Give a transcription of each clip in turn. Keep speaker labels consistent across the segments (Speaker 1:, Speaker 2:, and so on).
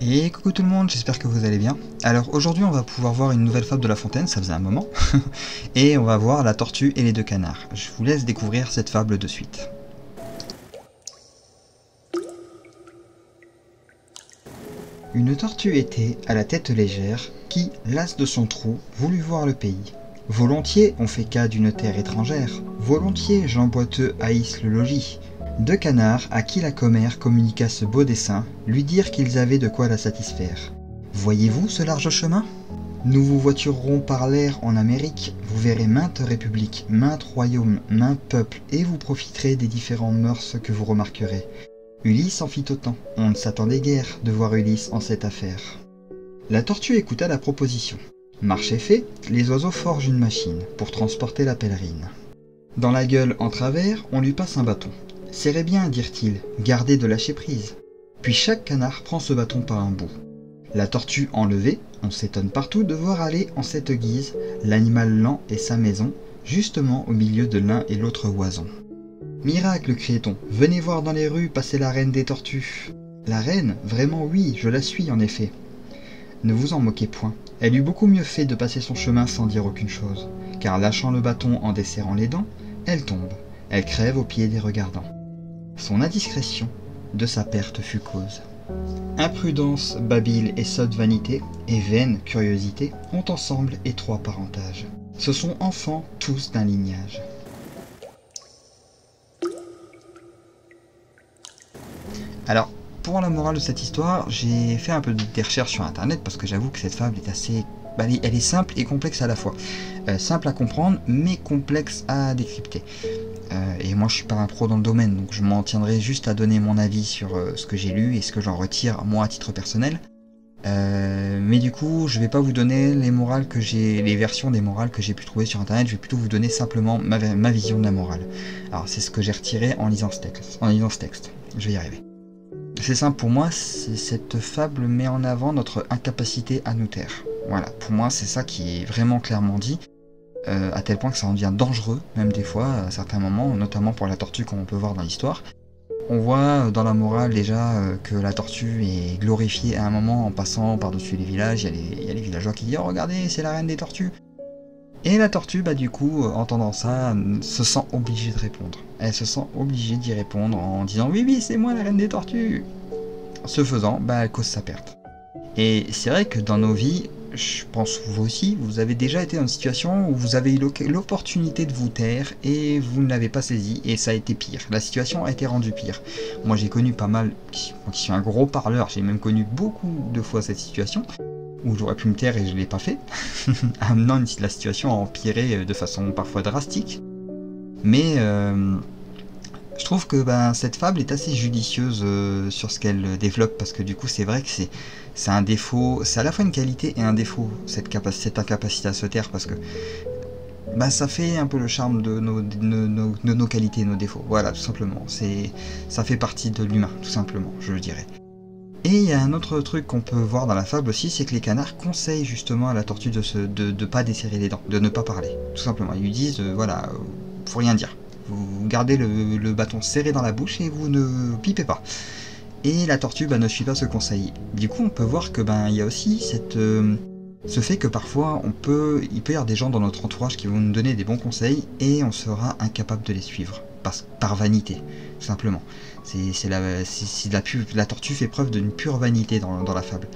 Speaker 1: Et coucou tout le monde, j'espère que vous allez bien. Alors aujourd'hui on va pouvoir voir une nouvelle fable de La Fontaine, ça faisait un moment. Et on va voir la tortue et les deux canards. Je vous laisse découvrir cette fable de suite. Une tortue était, à la tête légère, qui, las de son trou, voulut voir le pays. Volontiers on fait cas d'une terre étrangère, volontiers gens boiteux haïssent le logis. Deux canards, à qui la commère communiqua ce beau dessein, lui dirent qu'ils avaient de quoi la satisfaire. Voyez-vous ce large chemin ? Nous vous voiturerons par l'air en Amérique, vous verrez maintes républiques, maintes royaumes, maints peuples, et vous profiterez des différents mœurs que vous remarquerez. Ulysse en fit autant, on ne s'attendait guère de voir Ulysse en cette affaire. La tortue écouta la proposition. Marché fait, les oiseaux forgent une machine pour transporter la pèlerine. Dans la gueule en travers, on lui passe un bâton. Serrez bien, dirent-ils, gardez de lâcher prise. Puis chaque canard prend ce bâton par un bout. La tortue enlevée, on s'étonne partout de voir aller en cette guise l'animal lent et sa maison, justement au milieu de l'un et l'autre oison. Miracle, criait-on, venez voir dans les rues passer la reine des tortues. La reine, vraiment oui, je la suis en effet. Ne vous en moquez point, elle eût beaucoup mieux fait de passer son chemin sans dire aucune chose, car lâchant le bâton en desserrant les dents, elle tombe, elle crève aux pieds des regardants. Son indiscrétion, de sa perte fut cause. Imprudence, babile et sotte vanité, et vaine curiosité, ont ensemble étroit parentage. Ce sont enfants tous d'un lignage. Alors, pour la morale de cette histoire, j'ai fait un peu des recherches sur internet parce que j'avoue que cette fable est assez... elle est simple et complexe à la fois. Simple à comprendre, mais complexe à décrypter. Et moi je suis pas un pro dans le domaine, donc je m'en tiendrai juste à donner mon avis sur ce que j'ai lu et ce que j'en retire moi à titre personnel. Mais du coup je vais pas vous donner les versions des morales que j'ai pu trouver sur internet, je vais plutôt vous donner simplement ma vision de la morale. Alors c'est ce que j'ai retiré en lisant ce texte. Je vais y arriver. C'est simple pour moi, cette fable met en avant notre incapacité à nous taire. Voilà, pour moi c'est ça qui est vraiment clairement dit. À tel point que ça en devient dangereux, même des fois, à certains moments, notamment pour la tortue comme on peut voir dans l'histoire. On voit dans la morale déjà que la tortue est glorifiée à un moment en passant par-dessus les villages, il y a les villageois qui disent « Oh regardez, c'est la reine des tortues !» Et la tortue, du coup, entendant ça, se sent obligée de répondre. Elle se sent obligée d'y répondre en disant « Oui, oui, c'est moi la reine des tortues !» Ce faisant, elle cause sa perte. Et c'est vrai que dans nos vies, je pense vous aussi, vous avez déjà été dans une situation où vous avez eu l'opportunité de vous taire et vous ne l'avez pas saisi et ça a été pire. La situation a été rendue pire. Moi j'ai connu pas mal, qui suis un gros parleur, j'ai même connu beaucoup de fois cette situation où j'aurais pu me taire et je ne l'ai pas fait, amenant la situation à empirer de façon parfois drastique. Mais je trouve que cette fable est assez judicieuse sur ce qu'elle développe parce que du coup c'est vrai que c'est un défaut, c'est à la fois une qualité et un défaut cette incapacité à se taire parce que ça fait un peu le charme de nos qualités, nos défauts, voilà tout simplement, ça fait partie de l'humain tout simplement je le dirais. Et il y a un autre truc qu'on peut voir dans la fable aussi, c'est que les canards conseillent justement à la tortue de pas desserrer les dents, de ne pas parler, tout simplement, ils lui disent voilà, faut rien dire. Vous gardez le bâton serré dans la bouche et vous ne pipez pas. Et la tortue ne suit pas ce conseil. Du coup on peut voir que il y a aussi ce fait que parfois il peut y avoir des gens dans notre entourage qui vont nous donner des bons conseils et on sera incapable de les suivre. Par vanité, tout simplement. La tortue fait preuve d'une pure vanité dans la fable.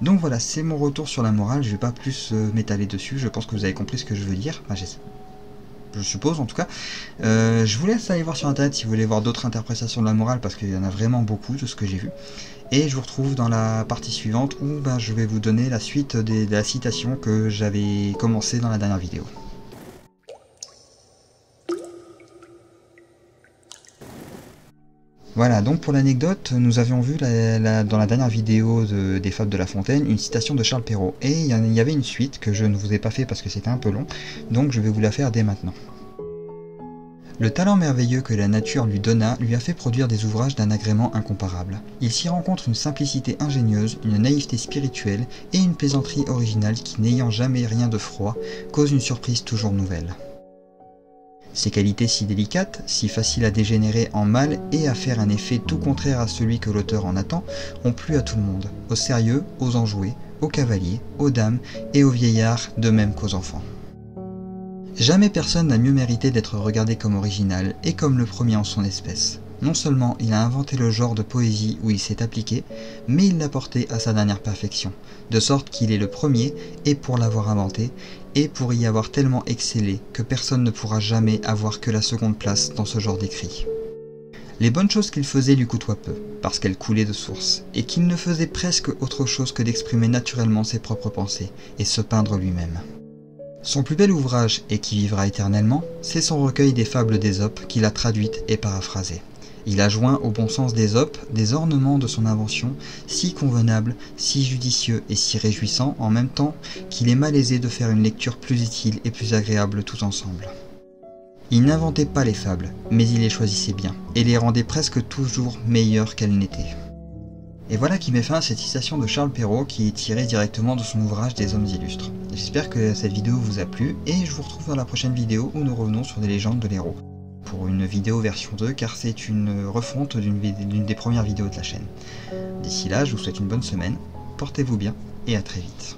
Speaker 1: Donc voilà, c'est mon retour sur la morale, je vais pas plus m'étaler dessus, je pense que vous avez compris ce que je veux dire. Je suppose en tout cas. Je vous laisse aller voir sur internet si vous voulez voir d'autres interprétations de la morale parce qu'il y en a vraiment beaucoup de ce que j'ai vu. Et je vous retrouve dans la partie suivante où je vais vous donner la suite de la citation que j'avais commencé dans la dernière vidéo. Voilà, donc pour l'anecdote, nous avions vu dans la dernière vidéo des Fables de La Fontaine une citation de Charles Perrault. Et il y avait une suite que je ne vous ai pas fait parce que c'était un peu long, donc je vais vous la faire dès maintenant. Le talent merveilleux que la nature lui donna lui a fait produire des ouvrages d'un agrément incomparable. Il s'y rencontre une simplicité ingénieuse, une naïveté spirituelle et une plaisanterie originale qui, n'ayant jamais rien de froid, cause une surprise toujours nouvelle. Ces qualités si délicates, si faciles à dégénérer en mal et à faire un effet tout contraire à celui que l'auteur en attend, ont plu à tout le monde, aux sérieux, aux enjoués, aux cavaliers, aux dames et aux vieillards, de même qu'aux enfants. Jamais personne n'a mieux mérité d'être regardé comme original et comme le premier en son espèce. Non seulement il a inventé le genre de poésie où il s'est appliqué, mais il l'a porté à sa dernière perfection, de sorte qu'il est le premier, et pour l'avoir inventé, et pour y avoir tellement excellé que personne ne pourra jamais avoir que la seconde place dans ce genre d'écrit. Les bonnes choses qu'il faisait lui coûtoient peu, parce qu'elles coulaient de source, et qu'il ne faisait presque autre chose que d'exprimer naturellement ses propres pensées, et se peindre lui-même. Son plus bel ouvrage, et qui vivra éternellement, c'est son recueil des fables d'Ésope qu'il a traduite et paraphrasé. Il a joint au bon sens d'Ésope des ornements de son invention, si convenables, si judicieux et si réjouissants en même temps qu'il est malaisé de faire une lecture plus utile et plus agréable tout ensemble. Il n'inventait pas les fables, mais il les choisissait bien, et les rendait presque toujours meilleures qu'elles n'étaient. Et voilà qui met fin à cette citation de Charles Perrault qui est tirée directement de son ouvrage des Hommes illustres. J'espère que cette vidéo vous a plu, et je vous retrouve dans la prochaine vidéo où nous revenons sur des légendes de l'héros, pour une vidéo version 2, car c'est une refonte d'une des premières vidéos de la chaîne. D'ici là, je vous souhaite une bonne semaine, portez-vous bien, et à très vite.